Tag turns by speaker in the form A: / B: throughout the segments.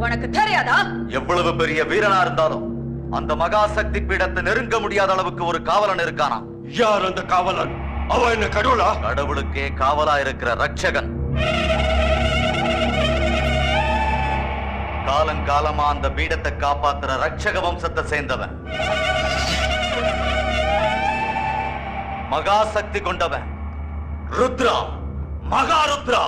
A: உனக்கு தெரியாதா?
B: எவ்வளவு பெரிய வீரனா இருந்தாலும் அந்த மகாசக்தி பீடத்தை நெருங்க முடியாத அளவுக்கு ஒரு காவலன் இருக்கானா?
C: யார் அந்த காவலன்? அவன் என்ன கடவுளா?
B: கடவுளுக்கே காவலா இருக்கிற ரட்சகன். காலங்காலமா அந்த பீடத்தை காப்பாத்துற ரட்சக வம்சத்தை சேர்ந்தவன், மகாசக்தி கொண்டவன், ருத்ரா, மகாருத்ரா.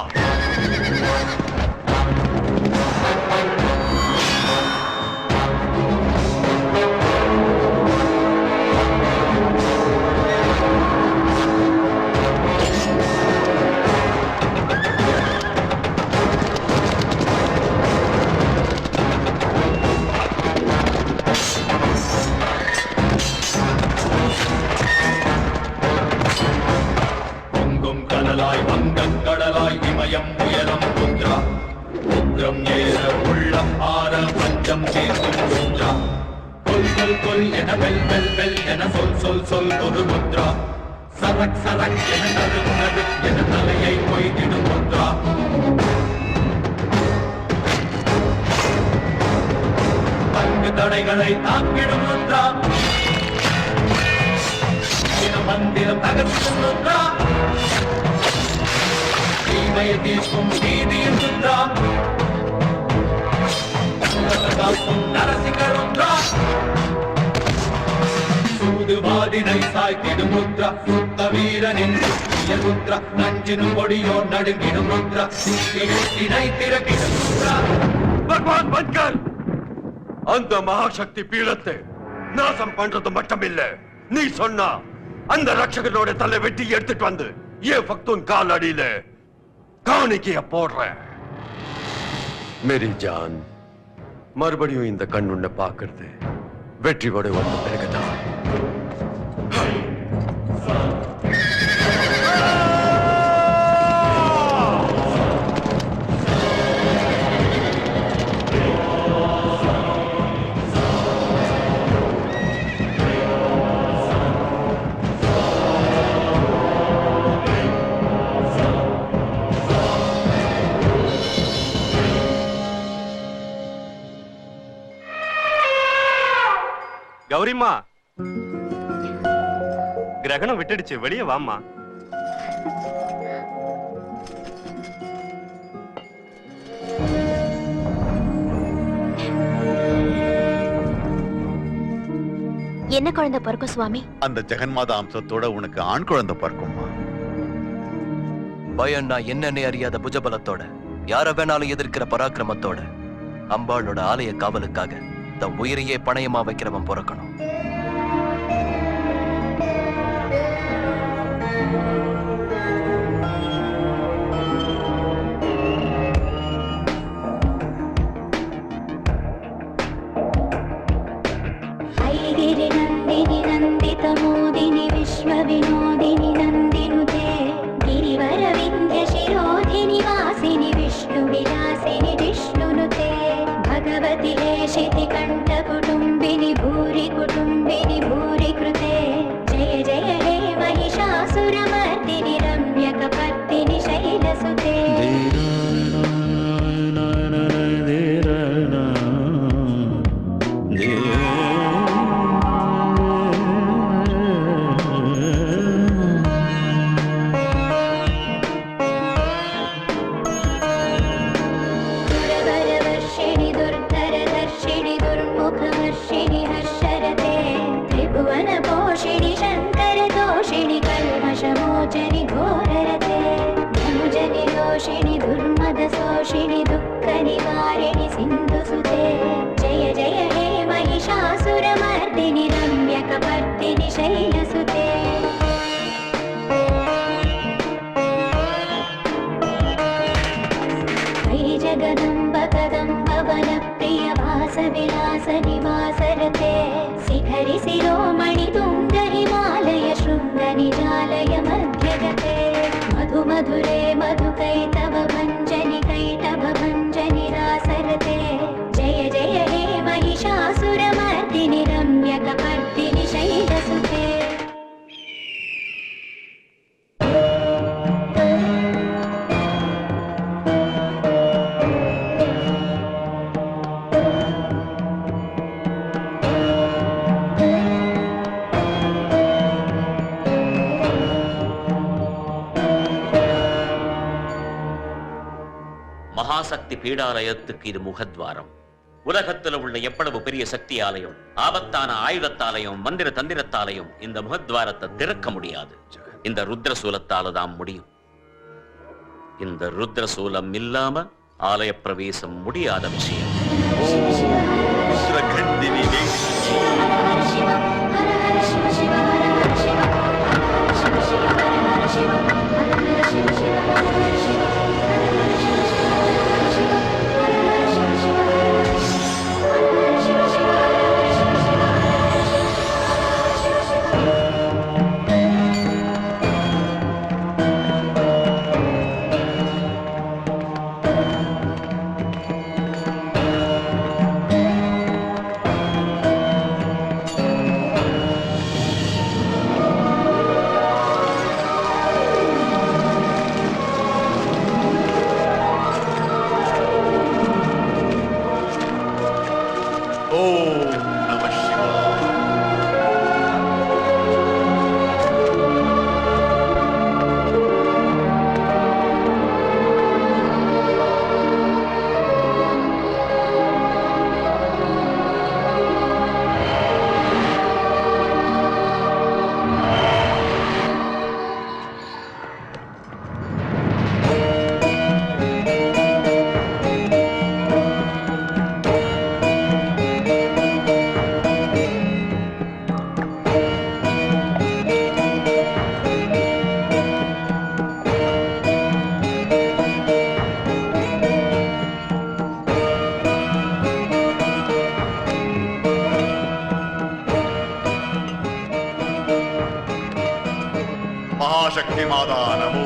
D: கடலாய் இமயம் உயரம் ருத்ரா, உக்ரம் ஏற உள்ளம் ஆற பஞ்சம் சேர்க்கும் ருத்ரா. கொல் கொல் கொல் என வெல் வெல் வெல் என சொல் சொல் சொல் ஒரு ருத்ரா. சரக் சரக் என நறுக் நறுக் என தலையை கொய்திடும் ருத்ரா. பங்கு தடைகளை தாக்கிடும் ருத்ரா. மந்திரம் தகர்க்கும் ருத்ரா. தீர்க்கும் நீதியின் ருத்ரா. நரசிங்க ருத்ரா. சூதுவாதினை சாய்த்திடும் ருத்ரா. சுத்த வீரனின் சுத்திய ருத்ரா. நஞ்சினும் பொடியோ நடுங்கிடும் ருத்ரா. சித்தினை திறக்கிடும் ருத்ரா.
C: பகவான் பன்கர், அந்த மகாசக்தி பீடத்தை நாசம் பண்றது மட்டுமில்ல, நீ சொன்னா அந்த ரட்சகனோட தலை வெட்டி எடுத்துட்டு வந்து ஏன் பக்தூன் கால் அடியில காணிக்கைய போடுற. மேரி ஜான், மறுபடியும் இந்த கண் உன்னை பார்க்கறது வெற்றியோட வந்த பிறகுதான்.
E: கௌரிமா, கிரகணம் விட்டுடுச்சு, வெளியே வாமா.
F: என்ன குழந்தை பிறக்கும் சுவாமி?
B: அந்த ஜெகன்மாதா அம்சத்தோட உனக்கு ஆண் குழந்தை பிறக்குமா?
G: பயம்னா என்னன்னே அறியாத புஜபலத்தோட, யார வேணாலும் எதிர்க்கிற பராக்கிரமத்தோட, அம்பாளோட ஆலய காவலுக்காக தன் உயிரையே பணயமா வைக்கிறவன் பிறக்கணும்.
H: ஐகிரி நந்தினி நந்தித மோதினி விஸ்வ வினோதினி நந்தினுதே गिरिवर विंध्य शिरोधिनि वासिनि विष्णु विलासिनि विष्णुनुते भगवति लेशिति कंठ कुटुंबिनि भूरि कुटुंब
A: பீடாலயத்துக்கு இது முகத்வாரம். உலகத்தில் உள்ள எவ்வளவு பெரிய சக்தி ஆலயம், ஆபத்தான ஆயுதத்தாலையும் மந்திர தந்திரத்தாலையும் இந்த முகத்வாரத்தை திறக்க முடியாது. இந்த ருத்ரசூலத்தால தான் முடியும். இந்த ருத்ரசூலம் இல்லாம ஆலய பிரவேசம் முடியாத விஷயம்.
I: महाशक्ति माता नमो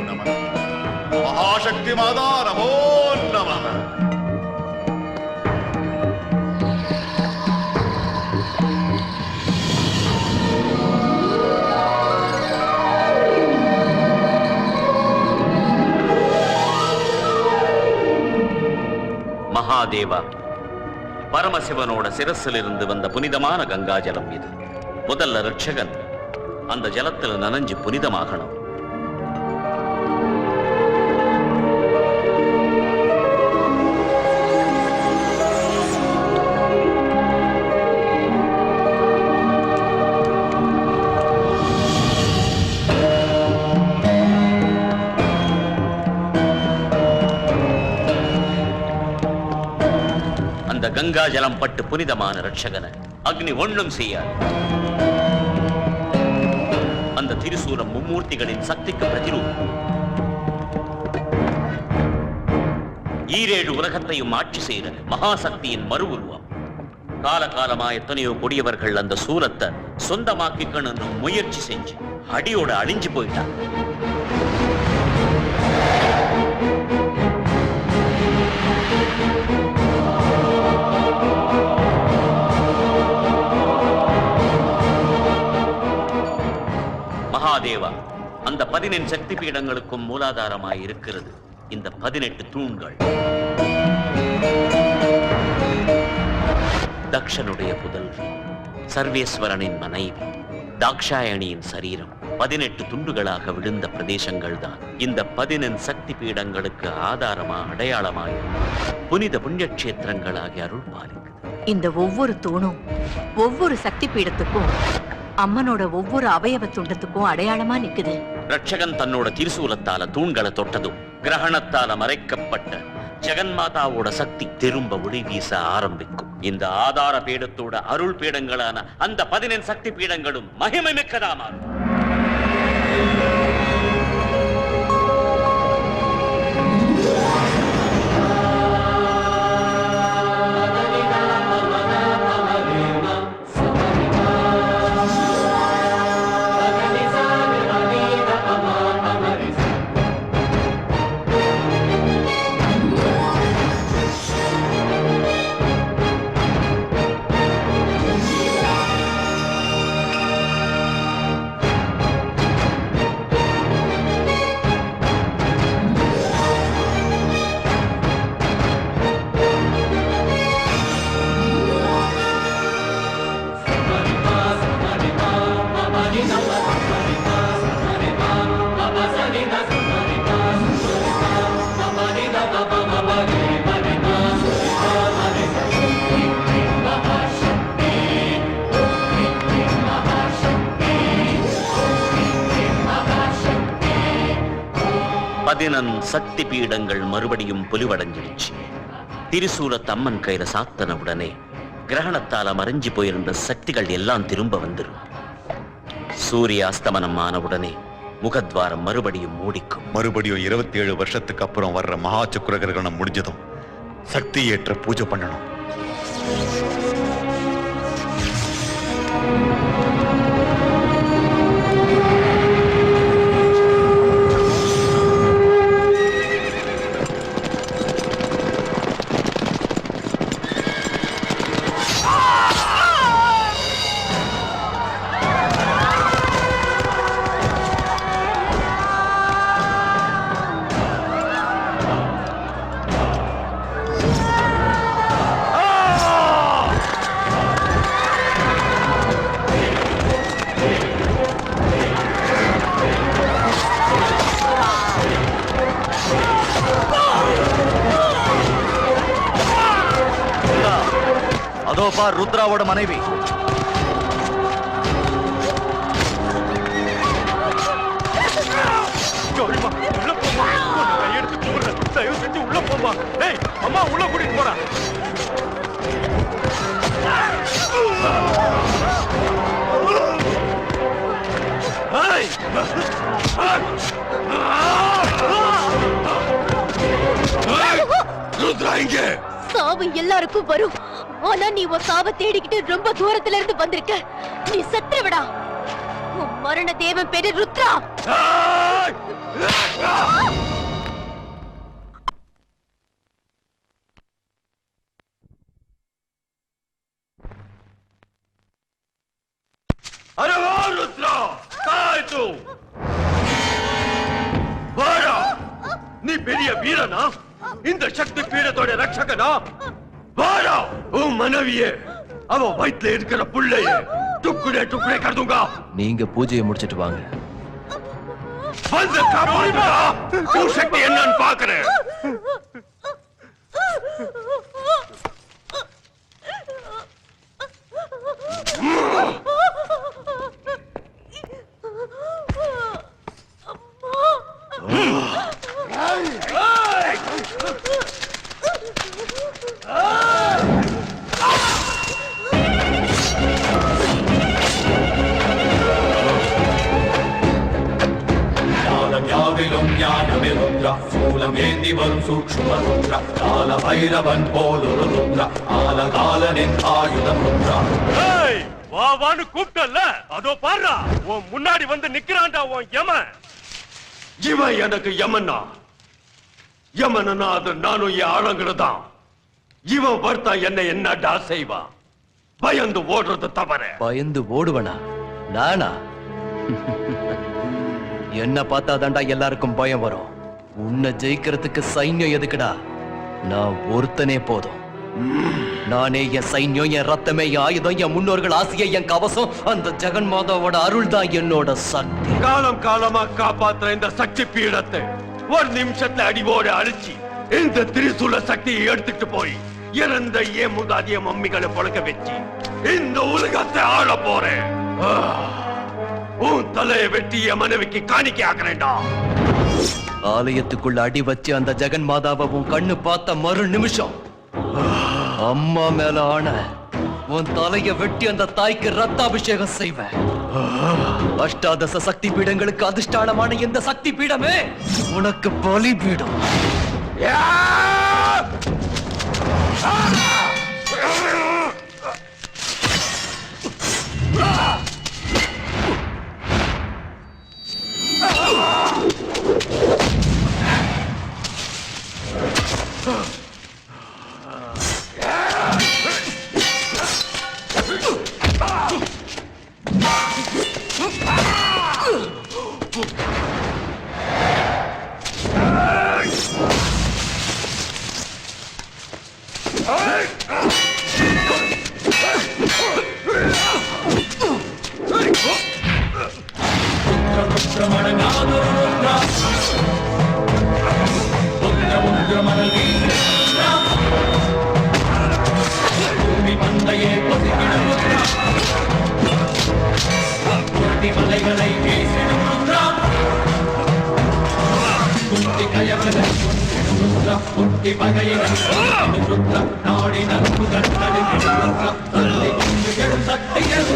I: नमः। महाशक्ति माता नमो नमः।
A: மகாதேவா, பரமசிவனோட சிரசிலிருந்து வந்த புனிதமான கங்கா ஜலம் இது. முதல்ல ரட்சகன் அந்த ஜலத்தில் நனைஞ்சு புனிதமாகணும். அந்த கங்கா ஜலம் பட்டு புனிதமான ரட்சகனை அக்னி ஒண்ணும் செய்யாது. அந்த திருசூலம் மும்மூர்த்திகளின் சக்திக்கு பிரதிரூபம். ஈரேழு உலகத்தையும் ஆட்சி செய்கிற மகாசக்தியின் மறு உருவம். காலகாலமா எத்தனையோ கொடியவர்கள் அந்த சூலத்தை சொந்தமாக்கிக்கணும்னு முயற்சி செஞ்சு அடியோட அழிஞ்சு போயிட்டாங்க. மகாதேவா, அந்த 18 சக்தி பீடங்களுக்கும் மூலாதாரமாய் இருக்கிறது இந்த 18 தூண்கள். தக்ஷனுடைய புதல்வி, சர்வேஸ்வரனின் மனைவி, தாக்ஷாயணியின் சரீரம் 18 துண்டுகளாக விழுந்த பிரதேசங்கள் தான் இந்த 18 சக்தி பீடங்களுக்கு ஆதாரமா அடையாளமாய் புனித புண்ணியக்ஷேத்திரங்களாகி அருள் பாலிக்குது.
J: இந்த ஒவ்வொரு தூணும் ஒவ்வொரு சக்தி பீடத்துக்கும் அம்மனோட ஒவ்வொரு அவயவ துண்டத்துக்கும் அடையாளமா நிக்குது.
A: ரட்சகன் தன்னோட திருசூலத்தால தூண்களை தொட்டதும் கிரகணத்தால மறைக்கப்பட்ட ஜெகன்மாதாவோட சக்தி திரும்ப ஒளி வீச ஆரம்பிக்கும். இந்த ஆதார பீடத்தோட அருள் பீடங்களான அந்த 18 சக்தி பீடங்களும் மகிமை மிக்கதாமாகும். பதினன் சக்தி பீடங்கள் மறுபடியும் பொலிவடைஞ்சிடுச்சு. திரிசூலத்து அம்மன் கையில சாத்தன உடனே கிரகணத்தால மறைஞ்சு போயிருந்த சக்திகள் எல்லாம் திரும்ப வந்துடும். சூரிய அஸ்தமனம் ஆன உடனே முகத்வாரம் மறுபடியும் மூடிக்கும்.
I: மறுபடியும் 27 வருஷத்துக்கு அப்புறம் வர்ற மகா சக்கர கிரகணம் முடிஞ்சதும் சக்தி ஏற்ற பூஜை பண்ணணும்.
B: அதோ பார் ருத்ராவோட மனைவி.
C: தயவு செஞ்சு உள்ள போமா. ஏய் அம்மா உள்ள கூட்டிட்டு போறா. ருத்ரா இங்க.
F: சாவு எல்லாருக்கும் வரும். ஆனா நீ உன் சாவை தேடிக்கிட்டு ரொம்ப தூரத்துல இருந்து வந்திருக்க. நீ செத்துவிடா. உன் மரண தேவன் பேரு ருத்ரா.
C: अरे वो रुद्रा काय तू வாடா. நீ பெரிய வீரனா? இந்த சக்தி பீடத்தோட ரட்சகனா? வாடா. உன் மனைவியே அவ வயித்துல இருக்கிற புள்ளைய டுக்குடே டுக்குடே கர்துங்க.
G: நீங்க பூஜையை முடிச்சிட்டு வாங்க.
C: வந்து காப்பாத்துடா. உன் சக்தி என்னன்னு பாக்குறேன்.
D: சூலம் ஏந்தி வரும் சூக்ஷ்ம ருத்ரா கால பைரவன் போலொரு ருத்ரா ஆலகாலனின் ஆயுதம் ருத்ரா.
C: வா வான்னு கூப்பிட்டல்ல, அதோ பாருடா உன் முன்னாடி வந்து நிக்கிறான்டா உன் யமன். இவன் எனக்கு யமன்னா? யமனா அது நானும் என் ஆளுங்கிறதான். இவன் வர்த்தா என்னடா செய்வான்? பயந்து ஓடுறது தவற.
G: பயந்து ஓடுவனா நானா? என்ன பார்த்தாதான்டா எல்லாருக்கும் பயம் வரும். உன்னை ஜெயிக்கிறதுக்கு சைன்யம் எதுக்குடா? நான் ஒருத்தனே போதும். நானே என் சைன்யம், என் ரத்தமே, என் ஆயுதம், என் முன்னோர்கள் ஆசையை, என் கவசம். அந்த ஜெகன் மாதாவோட அருள் தான் என்னோட சக்தி.
C: காலம் காலமா காப்பாத்துற இந்த சக்தி பீடத்தை ஒரு நிமிஷத்துல அடிவோட அழிச்சு இந்த திரிசூல சக்தியை எடுத்துட்டு போய் இறந்த ஏன் முதாதிய மம்மிகளை பொழக்க வச்சு இந்த உலகத்தை ஆள போறேன். உன் தலையை வெட்டி என் மனைவிக்கு காணிக்கை ஆக்குறேன்டா.
G: ஆலயத்துக்குள்ள அடி வச்சு அந்த ஜெகன் மாதாவை உன் கண்ணு பார்த்த மறு நிமிஷம் அம்மா மேல ஆன உன் தலைய வெட்டி அந்த தாய்க்கு ரத்தாபிஷேகம் செய்வேன். அஷ்டாதச சக்தி பீடங்களுக்கு அதிஷ்டானமான இந்த சக்தி பீடமே உனக்கு பலி பீடம்.
D: மலைகளை பேசிடும் ருத்ரா. குந்தி குட்டி பகையினர் ருத்ர நாடி நரம்பு கண்டடி ருத்ர தள்ளி கொண்டு எழும் சக்திகள்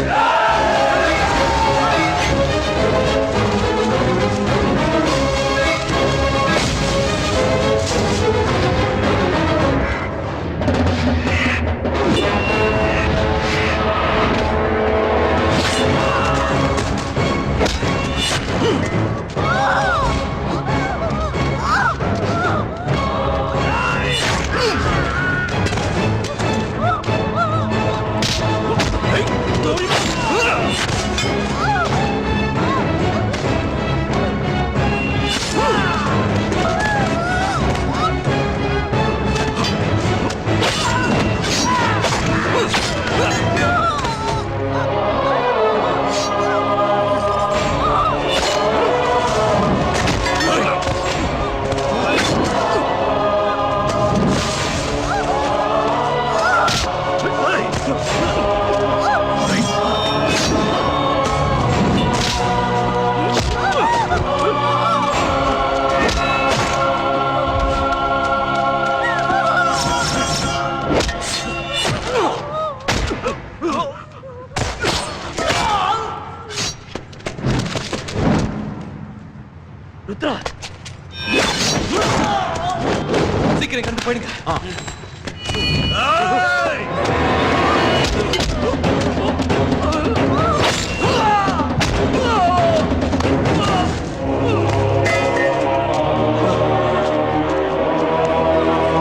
G: ருத்ரா சீக்கிரம் கண்டு போயிடுங்க.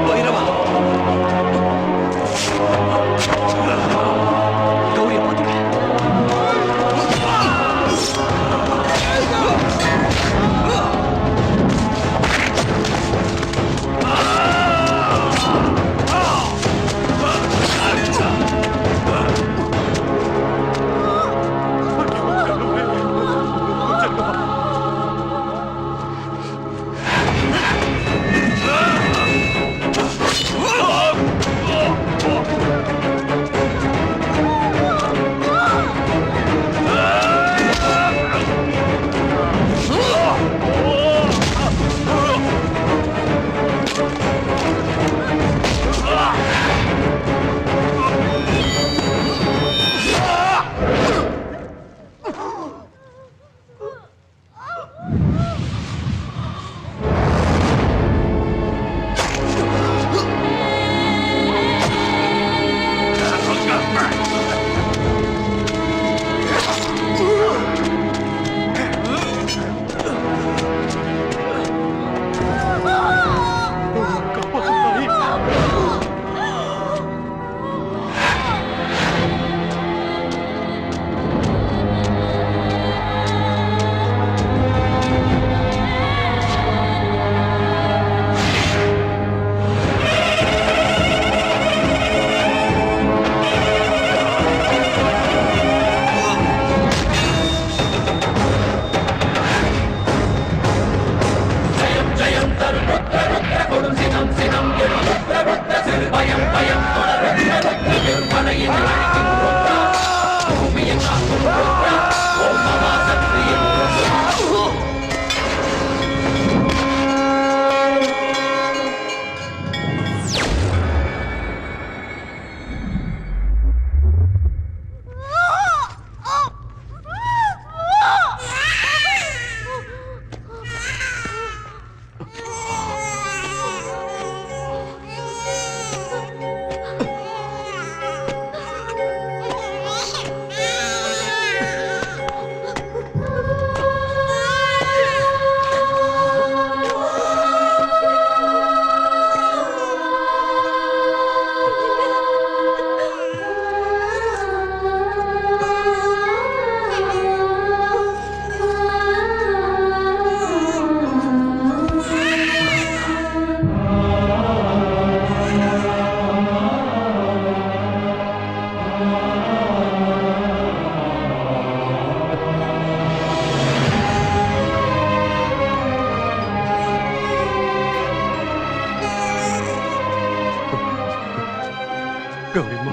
G: பைரவா கௌரிய பாத்துக்க.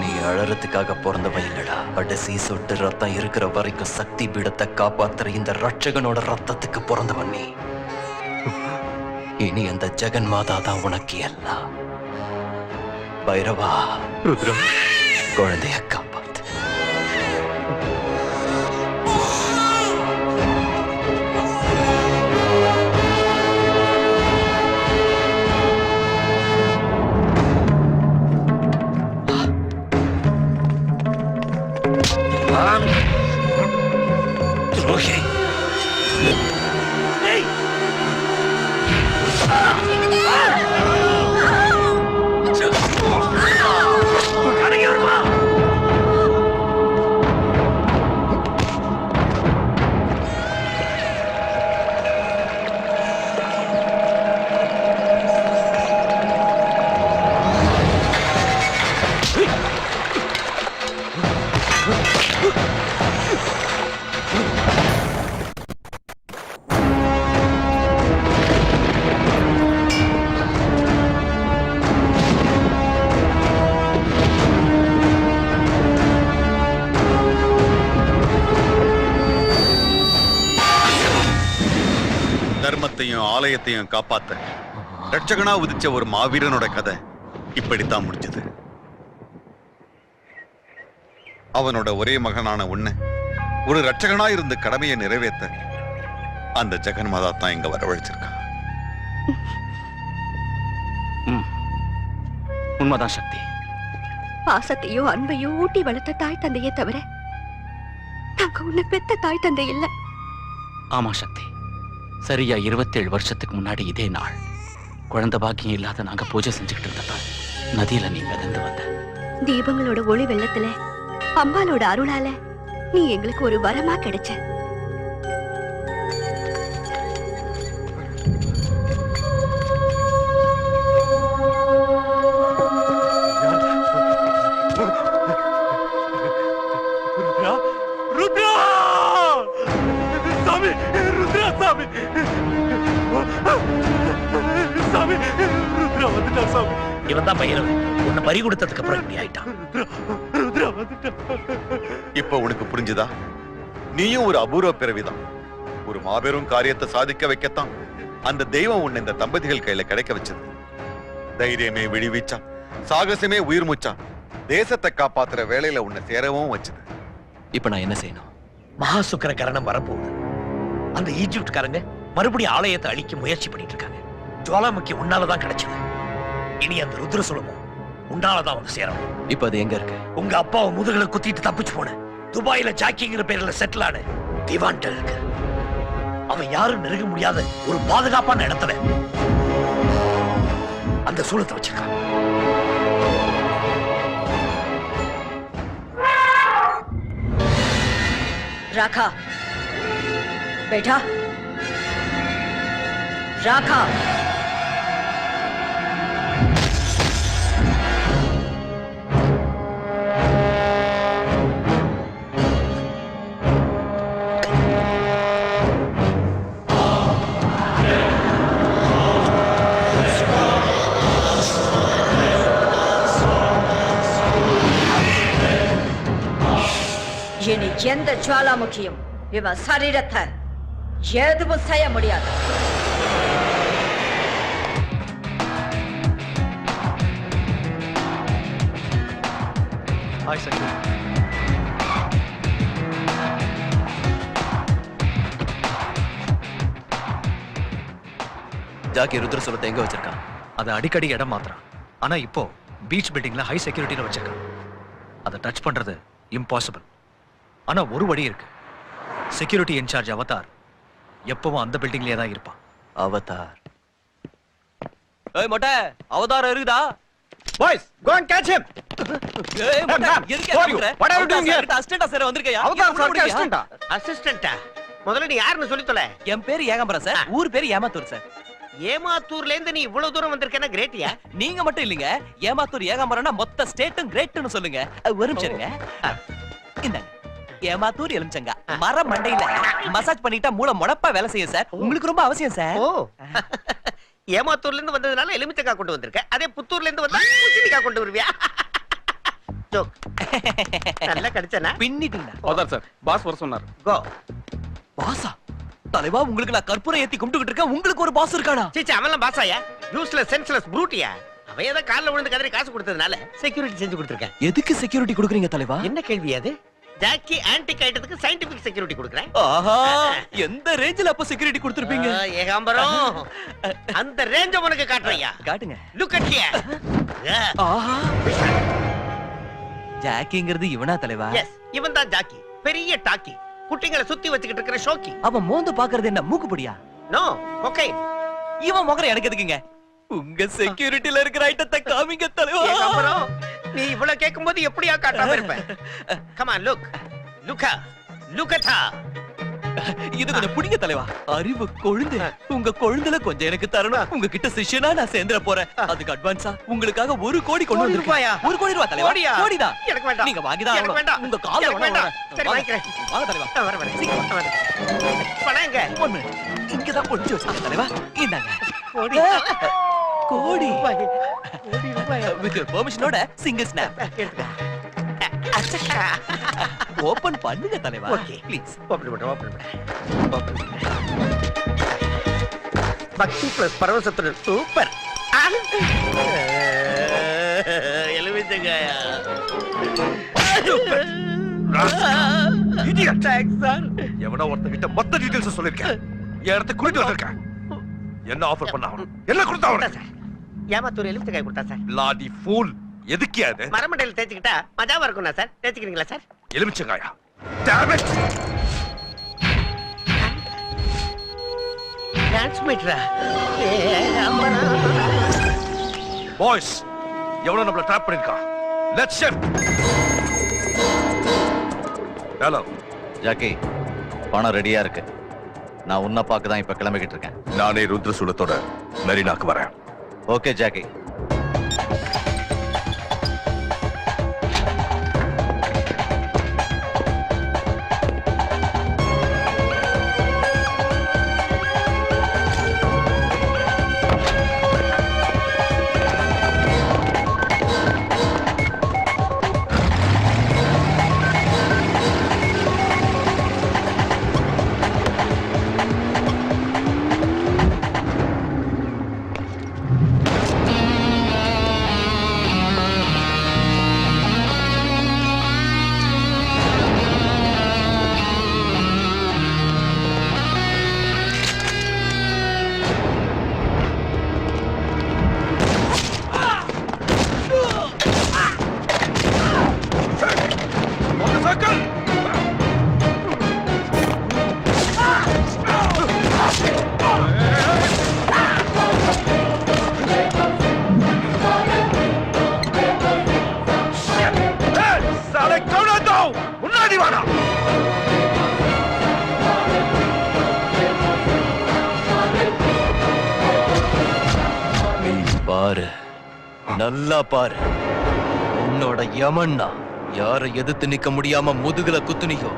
G: நீ அழறதுக்காக பிறந்தவன் இல்லடா. கடைசி சொட்டு ரத்தம் இருக்கிற வரைக்கும் சக்தி பீடத்தை காப்பாத்துற இந்த ரட்சகனோட ரத்தத்துக்கு பிறந்தவன் நீ. இனி அந்த ஜெகன் மாதா தான் உனக்கு எல்லாம். பைரவா,
E: ருத்ரம்,
G: குழந்தைய காப்பாத்து.
A: துரோகி.
I: தர்மத்தையும் ஆலயத்தையும் காப்பாத்த ரட்சகனா உதிச்ச ஒரு மாவீரனோட கதை இப்படித்தான் முடிஞ்சது. அவனோட ஒரே மகனான உன்னை ஒரு ரட்சகனா இருந்த கடமையை நிறைவேற்ற அந்த ஜெகன்மாதா தான் இங்க வரவழைச்சிருக்கா.
A: உண்மைதான் சக்தி.
F: பாசத்தையோ அன்பையோ ஊட்டி வளர்த்த தாய் தந்தையே தவிர நாங்க உன்னை பெத்த தாய் தந்தை இல்ல.
A: ஆமா சக்தி, சரியா 27 வருஷத்துக்கு முன்னாடி இதே நாள் குழந்தை பாக்கியம் இல்லாத நாங்க பூஜை செஞ்சுக்கிட்டு இருந்தப்ப நதியில நீ மிதந்து வந்த.
F: தீபங்களோட ஒளி வெள்ளத்துல அம்பாலோட அருளால நீ எங்களுக்கு ஒரு வரமா கிடைச்ச.
C: ருத்ரா! சாமி! ருத்ரா சாமி! சாமி! ருத்ரா வந்துட்டா சாமி!
A: இவன் தான் பையன். உன்னை பறி கொடுத்ததுக்கு அப்புறம் இப்படி ஆயிட்டான்.
C: ருத்ரா வந்துட்டா.
I: இப்ப உனக்கு புரிஞ்சுதா? நீயும் ஒரு அபூர்வ பிறவிதான். ஒரு மாபெரும் காரியத்தை சாதிக்க வைக்கத்தான் அந்த தெய்வம் உன்னை இந்த தம்பதிகள் கையில கிடைக்க வச்சது. தைரியமே விழிவீச்சா, சாகசமே உயிர் மூச்சா, தேசத்தை காப்பாத்துற வேலையில உன்னை சேரவும் வச்சது.
G: இப்ப நான் என்ன செய்யணும்?
K: மகா சுக்கிர கரணம் வரப்போகுது. அந்த ஈஜிப்ட்காரங்க மறுபடியும் ஆலயத்தை அழிக்க முயற்சி பண்ணிட்டு இருக்காங்க. ஜுவாலாமுக்கி உன்னாலதான் கிடைச்சது. இனி அந்த ருத்ரசுலமும் உன்னாலதான் வந்து சேரணும்.
G: இப்ப அது எங்க இருக்கு?
K: உங்க அப்பாவை முதுகுல குத்திட்டு தப்பிச்சு போன துபாயில ஜாக்கிங்கிற பேர்ல செட்டில் ஆன திவான்ட்ட இருக்கு. அவன் யாரும் நெருங்க முடியாத ஒரு பாதுகாப்பான இடத்துல அந்த சூலத்தை வச்சிருக்கான்.
J: राखा बेटा, राखा இனி எந்த ஜுவாலாமுகியும் இவன் சரீரத்தை எதுவும் செய்ய முடியாது.
G: ஹாய் சக்தி. ஜாக்கி ருத்ர சூலத்தை எங்க வச்சிருக்கான்?
L: அதை அடிக்கடி இடம் மாத்துறான். ஆனா இப்போ பீச் பில்டிங்ல ஹை செக்யூரிட்டில வச்சிருக்கான். அதை டச் பண்றது இம்பாசிபிள். ஆனா ஒரு வழி இருக்கு. செக்யூரிட்டி இன்சார்ஜ் அவதார் எப்பவும் அந்த பில்டிங்லயே தான் இருப்பான்.
G: அவதார்? ஏய் மொட்டை, அவதார் இருக்குதா?
L: Boys, go and catch him.
G: ஏய் மொட்டை, எதுக்கு அடிக்குற?
L: What are you doing here?
G: Assistant sir வந்திருக்கயா?
L: அவதார் சார் அசிஸ்டன்ட்டா?
K: அசிஸ்டன்டா? முதல்ல நீ யாருன்னு சொல்லி தொலை.
G: என் பேரு ஏகாம்பரம் சார். ஊர் பேரு ஏமாத்தூர் சார்.
K: ஏமாத்தூர்ல இருந்து நீ இவ்வளவு தூரம் வந்திருக்கேன்னா கிரேட்டியா?
G: நீங்க மட்டும் இல்லைங்க, ஏமாத்தூர் ஏகாம்பரம்னா மொத்த ஸ்டேட்டும் கிரேட்னு சொல்லுங்க. ஒரு நிமிஷம் இருங்க. இந்தாங்க ஏமாத்தூர் எலுமிச்சங்க மர மண்டையில மசாஜ் பண்ணிட்டா மூளை முடப்பா வேலை செய்யும் சார். உங்களுக்கு ரொம்ப அவசியம் சார்.
K: ஓ, ஏமாத்தூர்ல இருந்து வந்ததுனால எலுமிச்சக்காய் கொண்டு வந்திருக்க. அதே புத்தூர்ல இருந்து வந்தா பூசணிக்காய் கொண்டு வருவியா? ஜோக். நல்லா கடிச்சனா?
G: பின்னிட்டீங்க.
E: அவதார் சார், பாஸ் வர சொன்னார்.
K: கோ.
G: பாசா? தலைவா உங்களுக்கு நான் கற்பூரம் ஏத்தி கும்பிட்டுக்கிட்டு இருக்கேன், உங்களுக்கு ஒரு பாஸ் இருக்கானா?
K: சீச்சா அவன்லாம் பாசாயா, யூஸ்லெஸ் சென்ஸ்லெஸ் ப்ரூட்டியா. அவன் ஏதோ கால்ல விழுந்து கதறி காசு கொடுத்ததுனால செக்யூரிட்டி செஞ்சு கொடுத்துருக்கேன்.
G: எதுக்கு செக்யூரிட்டி கொடுக்குறீங்க தலைவா?
K: என்ன கேள்வி அது? ஜாக்கி ஆன்டிக் ஐட்டத்துக்கு சயின்டிபிக் செக்யூரிட்டி கொடுக்குறேன்.
G: ஆஹா, எந்த ரேஞ்சில அப்ப செக்யூரிட்டி கொடுத்திருப்பீங்க?
K: ஏகாம்பரம், அந்த ரேஞ்ச உனக்கு காட்டுறையா?
G: காட்டுங்க.
K: Look at here.
G: ஆஹா, ஜாக்கிங்கிறது இவனா தலைவா?
K: எஸ், இவன் தான் ஜாக்கி, பெரிய டாக்கி, குட்டிங்களை சுத்தி வச்சுக்கிட்டு இருக்கிற ஷோக்கி.
G: அவன் மோந்து பாக்குறது என்ன மூக்குப்படியா?
K: No, cocaine.
G: இவன் முகர எனக்கு எதுக்குங்க? உங்க செக்யூரிட்டில இருக்கிற ஐட்டத்தை காமிங்க தலைவா.
K: ஏகாம்பரம், நீ இவ்வளவு கேட்கும்போது எப்படியா காட்டாம இருப்ப? Come on, look look at her.
G: இது கொஞ்சம் புடிங்க தலைவா. அறிவு கொழுந்து, உங்க கொழுந்துல கொஞ்சம் எனக்கு தரணும். உங்ககிட்ட சிஷ்யனா நான் சேர்ந்துற போறேன். அதுக்கு அட்வான்ஸா உங்களுக்காக 1 கோடி கொண்டு வந்திருக்கேன். 1 கோடி ரூபாய் தலைவா. கோடிதான்.
K: எனக்கு வேண்டாம்.
G: நீங்க வாங்கிதான்
K: எனக்கு வேண்டாம்.
G: உங்க கால்ல
K: வேண்டாம். சரி, வாங்கிக்கிறேன்.
G: வாங்க தலைவா.
K: வரேன். சீக்கிரம் வரேன். பணம் எங்க?
G: இங்கதான் ஒளிச்சு வச்சிருக்கேன் தலைவா. இந்தாங்க.
K: கோடி.
G: கோடி.
K: கோடி ரூபாய்.
G: வித் யுவர் பெர்மிஷனோட சிங்கிள் ஸ்னாப். ஓபன் பண்ணுங்க தலைவா.
K: Okay
G: please.
K: ஓபன் பண்ணு. பக்தி பிளஸ் பரவசத்துடன் சூப்பர். எலுமிச்சங்காயா.
C: Idiot.
K: Thanks sir.
C: எவனோ ஒருத்தகிட்ட மொத்த டீடைல்ஸ் சொல்லிருக்கேன். என் இடத்தை குறிட்டு வந்திருக்கேன். என்ன ஆஃபர் பண்ண அவன்? என்ன கொடுத்தா அவன்?
K: சார், ஏமாத்தூர் எலுமிச்சங்காய் கொடுத்தா சார்.
C: Bloody fool. எதுக்கு அது?
K: மரமண்டையில் தேய்ச்சிக்கிட்டா மஜாவா இருக்கும்னா சார்? தேய்ச்சிக்கிறீங்களா சார்?
C: எலுமிச்சங்காயா? Damn it.
K: டிரான்ஸ்மிட்டரா?
C: பாய்ஸ், எவனோ நம்மள ட்ராப் பண்ணிருக்கான். Let's shift. ஹலோ
B: ஜாக்கி, பணம் ரெடியா இருக்கு. நான் உன்னை பார்க்க தான் இப்ப கிளம்பிக்கிட்டு இருக்கேன்.
C: நானே ருத்ரசூலத்தோட மெரினாக்கு வரேன்.
B: Okay Jackie.
G: பாரு, நல்லா பாரு. உன்னோட யமன்னா யாரை எதிர்த்து நிக்க முடியாம முதுகுல குத்துனியோ,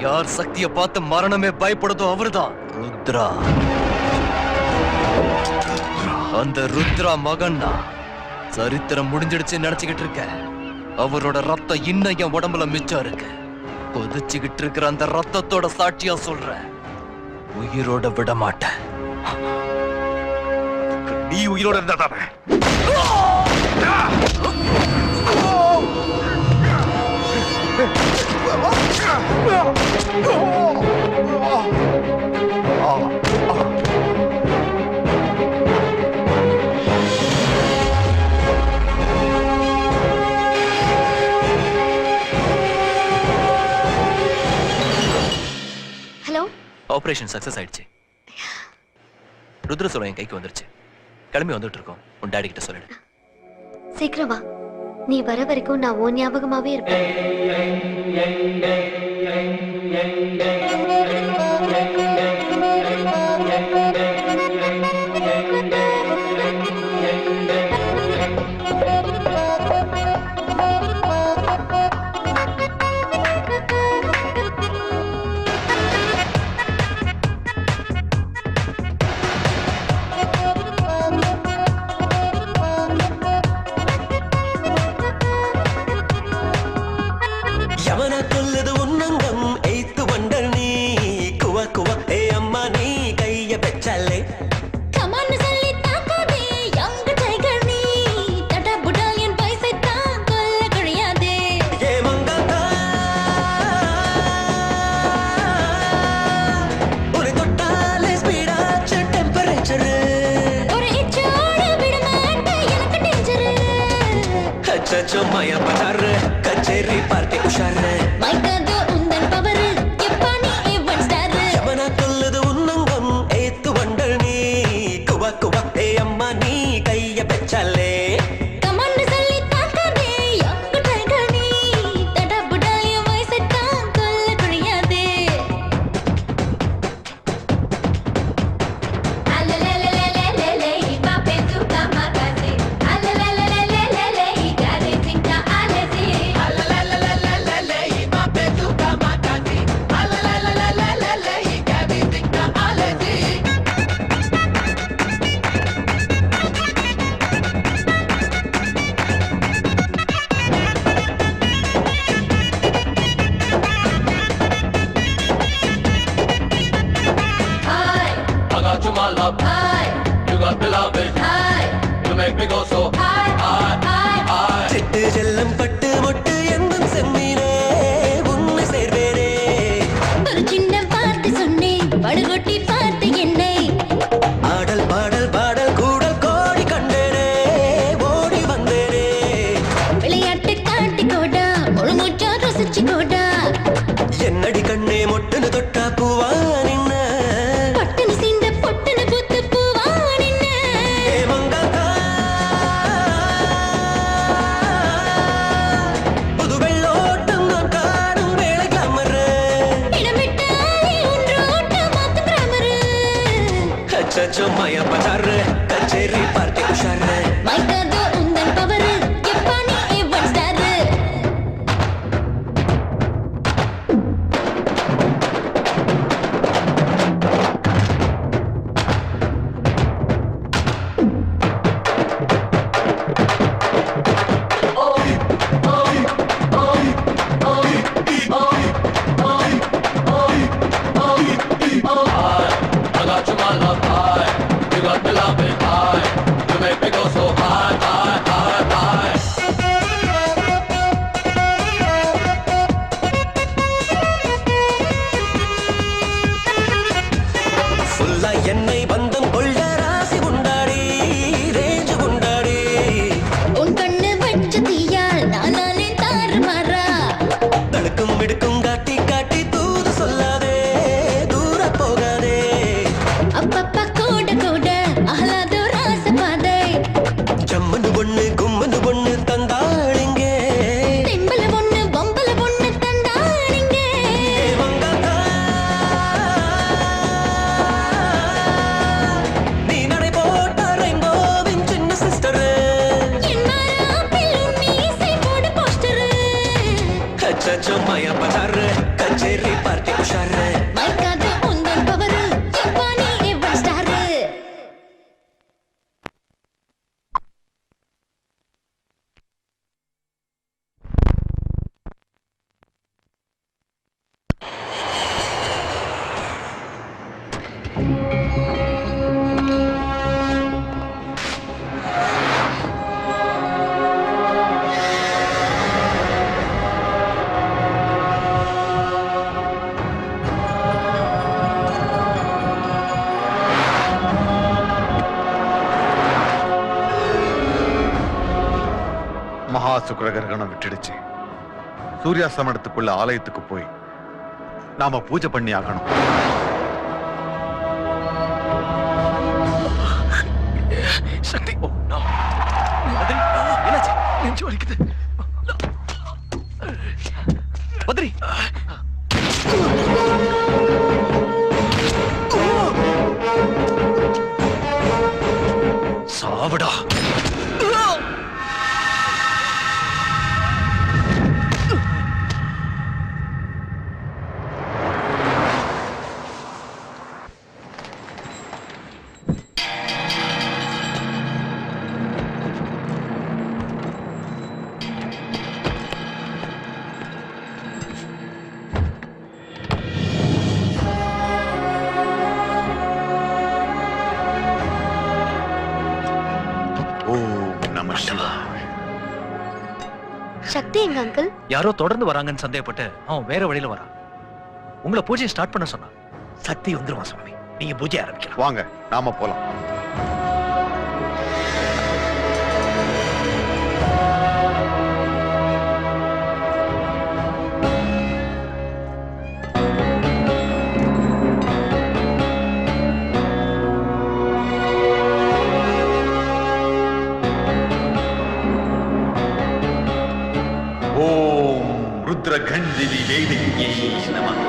G: யார் சக்தியை பார்த்து மரணமே பயப்படுதோ அவர்தான் ருத்ரா. அந்த ருத்ரா மகன்னா சரித்திரம் முடிஞ்சிடுச்சு நினைச்சுக்கிட்டு இருக்க. அவரோட ரத்தம் இன்னும் என் உடம்புல மிச்சம் இருக்கு. கொதிச்சுக்கிட்டு இருக்கிற அந்த ரத்தத்தோட சாட்சியா சொல்றேன், உயிரோட விட மாட்டேன்.
C: நீ உயிரோட இருந்தா தானே?
F: ஹலோ.
G: ஆபரேஷன் சக்சஸ் ஆயிடுச்சு. ருத்ரசூலம் என் கைக்கு வந்துருச்சு. கிளம்பி வந்துட்டு இருக்கோம். உன் டாடி கிட்ட சொல்லிடு.
F: சீக்கிரம் வா. நீ வர வரைக்கும் நான் உன் ஞாபகமாவே இருப்பேன்.
M: யவன கொல்லது உன்னங்கம் எய்த்து வண்டல் நீ குவ குவ
G: மய பஜார் கச்சேரி பார்ட்டி உஷார்
H: மைக்காதோ உந்தன் பவர் எப்பா நீ ஏவன் ஸ்டார்
G: எவனா கொல்லுது உன்னங்கம் ஏத்து வண்டல் நீ குவா குவா ஏ அம்மா நீ கைய பெச்சாலே
H: கமான்னு சொல்லி தாக்காதே யங்கு டைகர் நீ தடா புடாலிய வயசட்டான் கொல்ல குழியாதே அல்லலலலலலலே பாப்பே சுகா மகாசே அல்லலலலலலலே காரே சிங்கா ஆலசே அல்லலலலலலலே பாப்பே சுகா மகாசே அல்லலலலலலலே காரே சிங்கா ஆலசே Hi,
D: I got you my love,
H: hi,
D: you got me loving,
H: hi,
D: you make me go so
H: hi, hi.
D: high.
G: சிட்டு செல்லம் பட்டு மொட்டு எந்தன் செம்மீனே உன்னை சேர்வேனே
H: ஒரு சின்ன வார்த்தை சொன்னேன் படுகொட்டி பார்த்து என்னை
G: ஆடல் பாடல் பாடல் கூடல் கோடி கண்டேனே ஓடி வந்தேனே
H: விளையாட்டு காட்டி கோடா முழு மூச்சா ரசிச்சு கோடா
G: என்னடி கண்ணே மொட்டுன்னு தொட்டா பூவா நின்ன
H: பட்டுனு சீண்ட பொட்டுனு பூத்து பூவா நின்ன
G: ஏ மங்காத்தா புது வெள்ளோட்டம் நான் காணும் வேலை கிளம்புற
H: இடமிட்ட ஆளி ஒன்று ஓட்ட மாத்து கிராமரு
G: அச்சச்சோ மய பஜார் கச்சேரி பார்ட்டி உஷார்
H: மைக்காதோ உந்தன் பவர் எப்பா நீ A1 star
D: I got you my love, high, you got me loving, high, you make me go so high, high, high, high.
G: ஃபுல்லா என்னை பந்தம் கொள்ள ராசி உண்டாடி ரேஞ்சு உண்டாடி
H: உன் கண்ணு வச்ச தீயால் நானாலே தாறுமாறா
G: தடுக்கும் விடுக்கும் காட்டி காட்டி தூது சொல்லாதே தூர போகாதே
H: அப்பப்பா கூட கூட அஹ்லாதோ ராசபாதை
G: ஜம்மனு பொண்ணு கும்மனு பொண்ணு தந்தாளிங்க
H: தெம்பல பொண்ணு பொம்பல பொண்ணு தந்தானிங்க
G: நீ நடை போட்ட ரெயின்போவின் சின்ன சிஸ்டர்
H: என் மாறாப்பில் உன் மீசை போடு போஸ்டரு
G: அச்சச்சோ மய பஜார் கச்சேரி பார்ட்டி உஷார்
H: மைக்காதோ உந்தன் பவர் எப்பா நீ ஏவன் ஸ்டார்
I: மகா சுக்கிர கிரகணம் விட்டுடுச்சு. சூர்யாஸ்தமனத்துக்குள்ள ஆலயத்துக்கு போய் நாம பூஜை பண்ணி ஆகணும்.
L: சக்தி ஓ நோ பத்ரி என்னாச்சு நெஞ்சு வலிக்குது பத்ரி சாவடா
F: சக்தி எங்க அங்கிள்?
L: யாரோ தொடர்ந்து வராங்கன்னு சந்தேகப்பட்டு அவன் வேற வழியில வரான். உங்களை பூஜையை ஸ்டார்ட் பண்ண சொன்னான்.
K: சக்தி வந்துருவான் சுவாமி, நீங்க பூஜை ஆரம்பிக்கலாம்.
I: வாங்க நாம போலாம். ருத்ரகண்டிலி வேதியை நமः.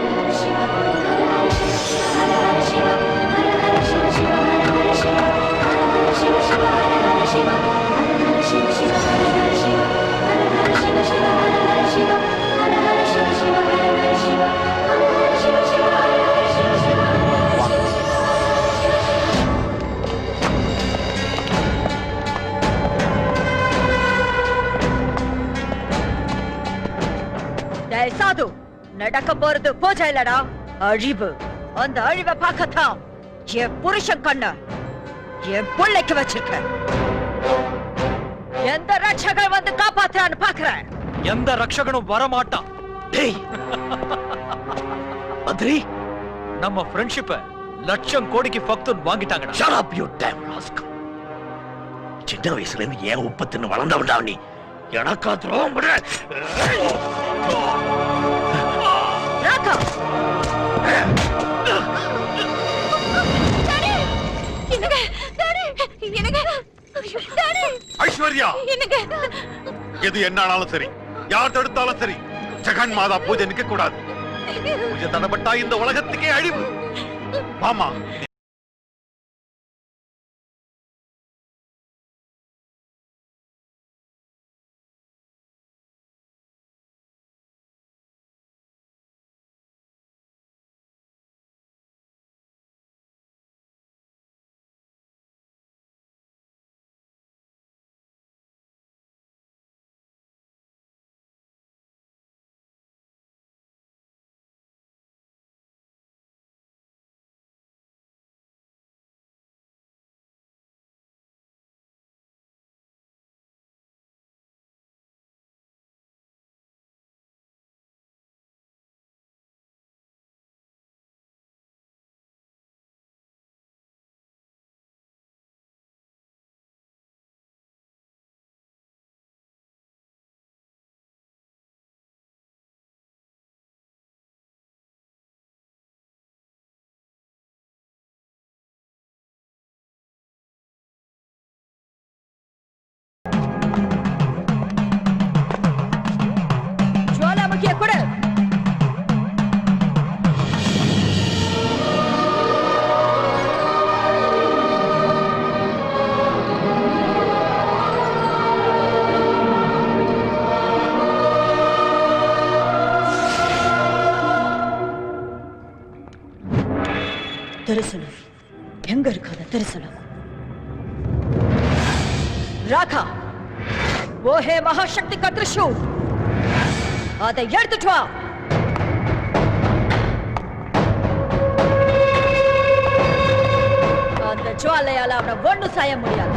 J: சாது நடக்க போறது பூஜை இல்லடா, அழிவு. அந்த அழிவை பார்க்கத்தான் என் புருஷன் கண்ண என் பிள்ளைக்கு வச்சிருக்க. எந்த ரட்சகன் வந்து காப்பாத்துறான்னு பாக்குறேன்.
L: எந்த ரட்சகனும் வரமாட்டான்.
K: டேய் மந்திரி,
L: நம்ம ஃப்ரெண்ட்ஷிப்பை லட்சம் கோடிக்கு ஃபக்துன் வாங்கிட்டாங்கடா.
K: shut up you damn rascal. சின்ன வயசுல இருந்து ஏன் உப்ப தின்னு வளர்ந்தவன்டா நீ. எனக்கா துரோகம் பண்ற?
J: ராகா,
I: ஐஸ்வர்யா, எது என்னாலும் சரி, யார் தடுத்தாலும் சரி, ஜெகன் மாதா பூஜை நிக்க கூடாது. பூஜை தடப்பட்டா இந்த உலகத்துக்கே அழிவு. மாமா,
J: ஜுவாலாமுகியை கொடு. தரிசனம் எங்க இருக்காத தரிசனம்? ராகா, वो है महाशक्ति का त्रिशूल, அதை எடுத்துட்டு வா. அந்த ஜுவாலையால அவனை ஒண்ணு செய்ய முடியாது.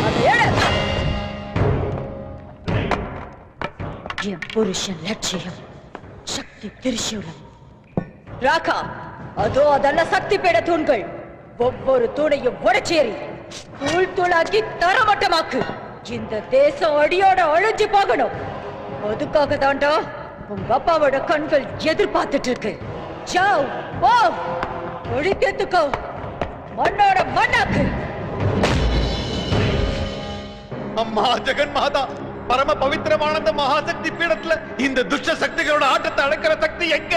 J: அதை எடு. என் புருஷன் லட்சியம் சக்தி திரிசூலம். ராகா, அதோ அதல்ல சக்தி பீட தூண்கள். ஒவ்வொரு தூணையும் உடைச்சேரி தூள் தூளாக்கி தரமட்டமாக்கு. இந்த தேசம் அடியோட அழிஞ்சு போகணும். அதுக்காக தாண்டா உங்க அப்பாவோட கண்கள் எதிர்பார்த்துட்டு இருக்கு. ஜாவ், போ, ஒழிக்கத்துக்கோ, மண்ணோட மண்ணாக்கு.
I: அம்மா ஜெகன் மாதா, பரம பவித்திரமான இந்த மகாசக்தி பீடத்துல இந்த துஷ்ட சக்திகளோட ஆட்டத்தை அடக்கிற சக்தி எங்க?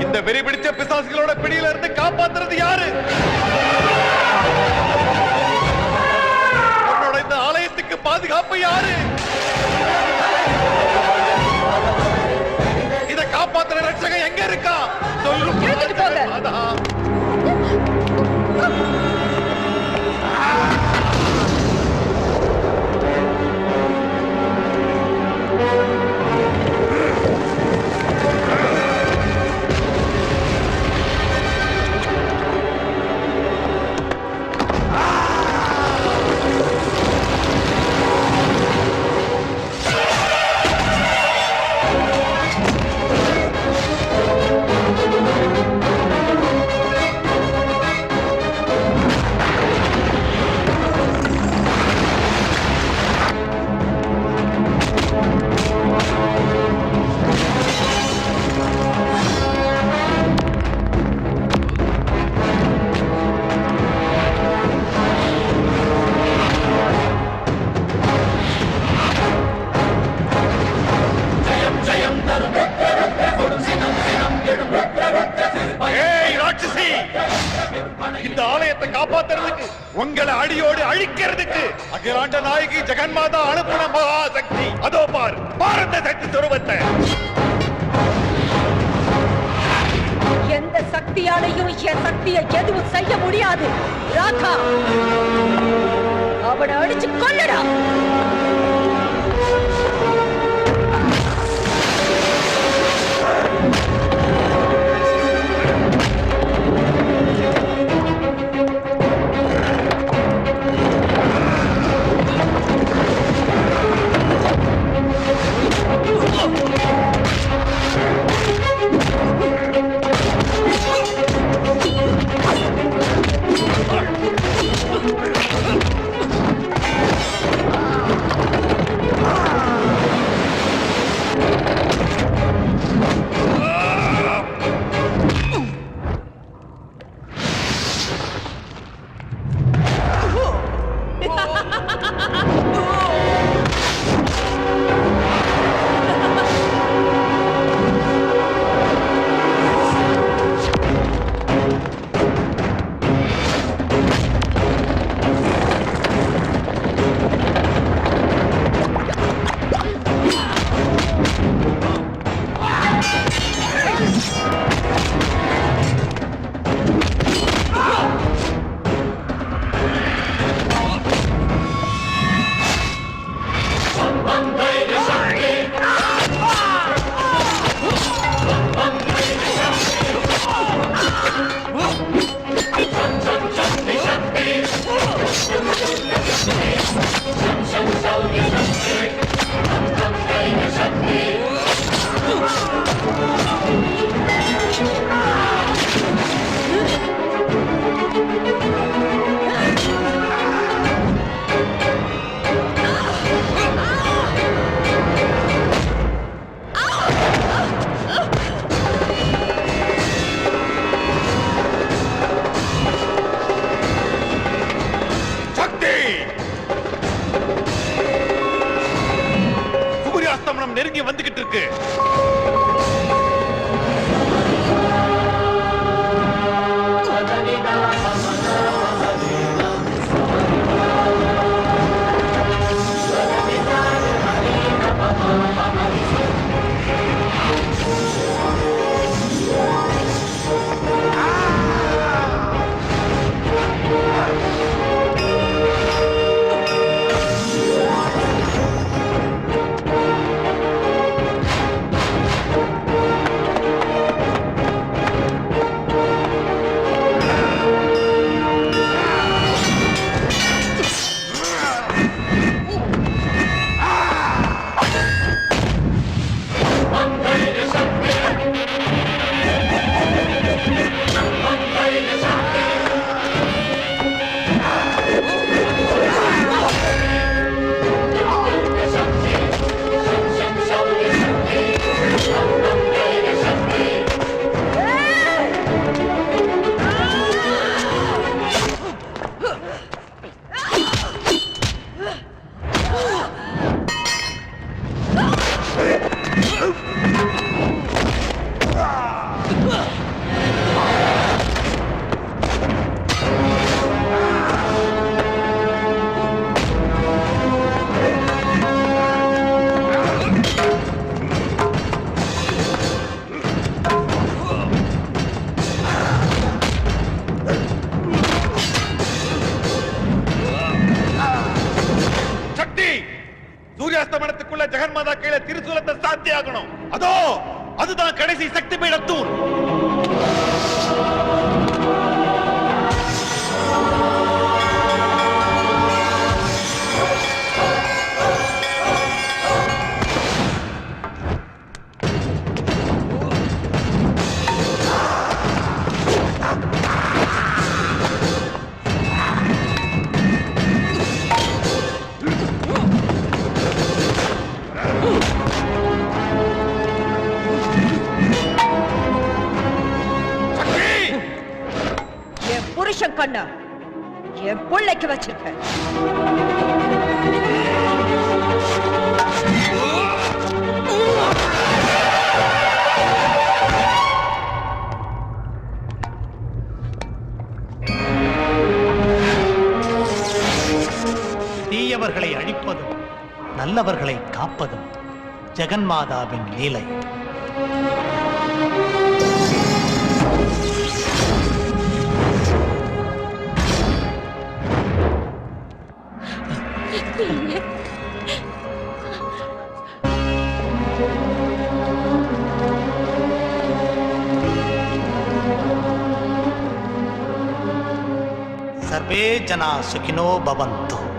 I: இந்த வெறி பிடிச்ச பிசாசுகளோட பிடியில இருந்து காப்பாத்துறது யாரு? உன்னோட இந்த ஆலயத்துக்கு பாதுகாப்பு யாரு? இத காப்பாத்துற ரட்சகன் எங்க இருக்கா? சொல்லு மாதா. அடியோடு அழிக்கிறதுக்கு அகிலாண்ட நாயகி ஜெகன்மாதா அனுப்பின மகாசக்தி அதோ பார் பாரத சக்தி துருவத்தை.
J: எந்த சக்தியாலையும் என் சக்தியை எதுவும் செய்ய முடியாது. ராதா, அவனை அடிச்சு கொல்லடா.
I: நெருங்கி வந்துகிட்டு இருக்கு. சூரியாஸ்தமனத்துக்குள்ள ஜெகன்மாதா கீழே திருசூலத்தை சாத்தி ஆகணும். அதோ அதுதான் கடைசி சக்தி பீடத்தூண்.
J: புருஷன் கண்ணா என் பிள்ளைக்கு வச்சிருக்க.
K: நல்லவர்களை காப்பதும் ஜெகன்மாதாவின் லீலை. सर्वे जना सुखिनो भवन्तु.